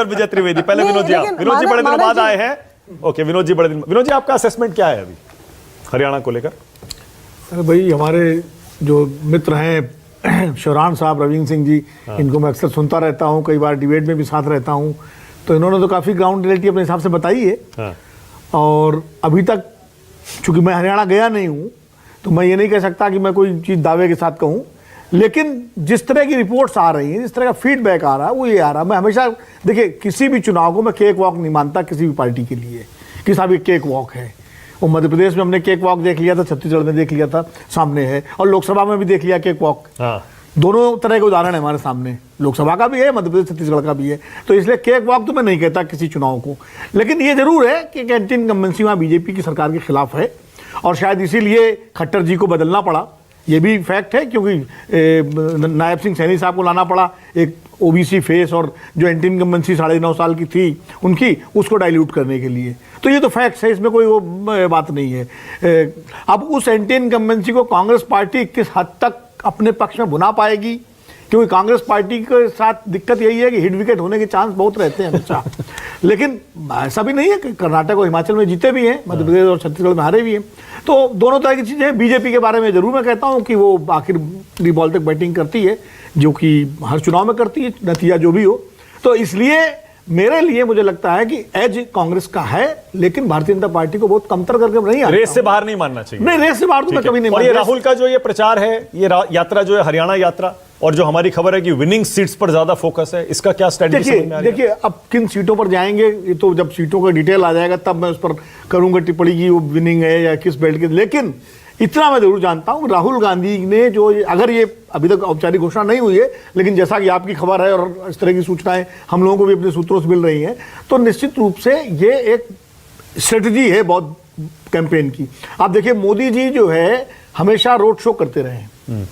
विजय त्रिवेदी, पहले विनोद जी, विनोद जी बड़े दिनों बाद आए हैं। ओके विनोद जी, बड़े दिन, विनोद जी आपका असेसमेंट क्या है अभी हरियाणा को लेकर? अरे भाई, हमारे जो मित्र हैं शिवरान साहब, रविंद्र सिंह जी, इनको मैं अक्सर सुनता रहता हूँ, कई बार डिबेट में भी साथ रहता हूँ, तो इन्होंने तो काफ़ी ग्राउंड रियलिटी अपने हिसाब से बताई है। और अभी तक चूंकि मैं हरियाणा गया नहीं हूँ, तो मैं ये नहीं कह सकता कि मैं कोई चीज़ दावे के साथ कहूँ, लेकिन जिस तरह की रिपोर्ट्स आ रही हैं, जिस तरह का फीडबैक आ रहा है, वो ये आ रहा है। मैं हमेशा, देखिए, किसी भी चुनाव को मैं केक वॉक नहीं मानता किसी भी पार्टी के लिए कि साहब ये केक वॉक है। वो मध्य प्रदेश में हमने केक वॉक देख लिया था, छत्तीसगढ़ में देख लिया था, सामने है, और लोकसभा में भी देख लिया केक वॉक। दोनों तरह के उदाहरण है हमारे सामने, लोकसभा का भी है, मध्य प्रदेश छत्तीसगढ़ का भी है। तो इसलिए केक वॉक तो मैं नहीं कहता किसी चुनाव को, लेकिन ये जरूर है कि एंटी इनकम्बेंसी वहाँ बीजेपी की सरकार के खिलाफ है, और शायद इसीलिए खट्टर जी को बदलना पड़ा। ये भी फैक्ट है, क्योंकि नायब सिंह सैनी साहब को लाना पड़ा, एक ओबीसी फेस, और जो एंटी इनकम्बेंसी 9.5 साल की थी उनकी, उसको डाइल्यूट करने के लिए। तो ये तो फैक्ट्स है, इसमें कोई वो बात नहीं है। अब उस एंटी इनकम्बेंसी को कांग्रेस पार्टी किस हद तक अपने पक्ष में बुना पाएगी, क्योंकि कांग्रेस पार्टी के साथ दिक्कत यही है कि हिट विकेट होने के चांस बहुत रहते हैं हमेशा। लेकिन ऐसा भी नहीं है कि कर्नाटक और हिमाचल में जीते भी हैं, मध्य प्रदेश और छत्तीसगढ़ में हारे भी हैं। तो दोनों तरह की चीज़ें हैं। बीजेपी के बारे में जरूर मैं कहता हूं कि वो आखिरी बॉल तक बैटिंग करती है, जो कि हर चुनाव में करती है, नतीजा जो भी हो। तो इसलिए मेरे लिए मुझे लगता है कि एज कांग्रेस का है, लेकिन भारतीय जनता पार्टी को बहुत कमतर करके नहीं, रेस से बाहर नहीं मानना चाहिए। नहीं, रेस से बाहर तो मैं कभी नहीं। और ये राहुल का जो ये प्रचार है, ये यात्रा जो है हरियाणा यात्रा, और जो हमारी खबर है कि विनिंग सीट्स पर ज्यादा फोकस है, इसका क्या स्ट्रेटजी? देखिए, अब किन सीटों पर जाएंगे ये तो जब सीटों का डिटेल आ जाएगा तब मैं उस पर करूंगा टिप्पणी की वो विनिंग है या किस बेल्ट की। लेकिन इतना मैं जरूर जानता हूं, राहुल गांधी ने जो, अगर ये अभी तक औपचारिक घोषणा नहीं हुई है, लेकिन जैसा कि आपकी खबर है और इस तरह की सूचनाएं हम लोगों को भी अपने सूत्रों से मिल रही हैं, तो निश्चित रूप से ये एक स्ट्रेटजी है बहुत कैंपेन की। आप देखिए, मोदी जी जो है हमेशा रोड शो करते रहे हैं।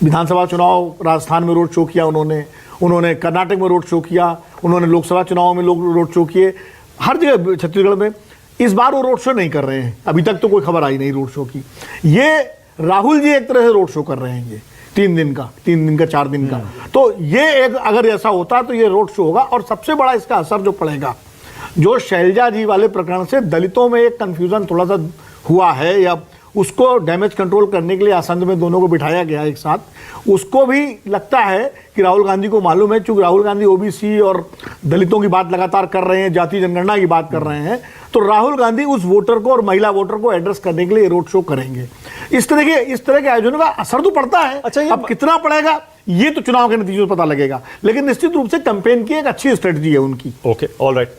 विधानसभा चुनाव राजस्थान में रोड शो किया उन्होंने कर्नाटक में रोड शो किया, उन्होंने लोकसभा चुनाव में रोड शो किए, हर जगह छत्तीसगढ़ में। इस बार वो रोड शो नहीं कर रहे हैं, अभी तक तो कोई खबर आई नहीं रोड शो की। ये राहुल जी एक तरह से रोड शो कर रहे हैं, ये 3 दिन का 4 दिन का। तो ये एक, अगर ऐसा होता तो ये रोड शो होगा। और सबसे बड़ा इसका असर जो पड़ेगा, जो शैलजा जी वाले प्रकरण से दलितों में एक कंफ्यूजन थोड़ा सा हुआ है, या उसको डैमेज कंट्रोल करने के लिए आसंद में दोनों को बिठाया गया एक साथ, उसको भी लगता है कि राहुल गांधी को मालूम है, चूंकि राहुल गांधी ओबीसी और दलितों की बात लगातार कर रहे हैं, जाति जनगणना की बात कर रहे हैं, तो राहुल गांधी उस वोटर को और महिला वोटर को एड्रेस करने के लिए रोड शो करेंगे। इस तरह के आयोजनों का असर तो पड़ता है। अच्छा, अब कितना पड़ेगा ये तो चुनाव के नतीजों से पता लगेगा, लेकिन निश्चित रूप से कैंपेन की एक अच्छी स्ट्रेटजी है उनकी। Okay, all right.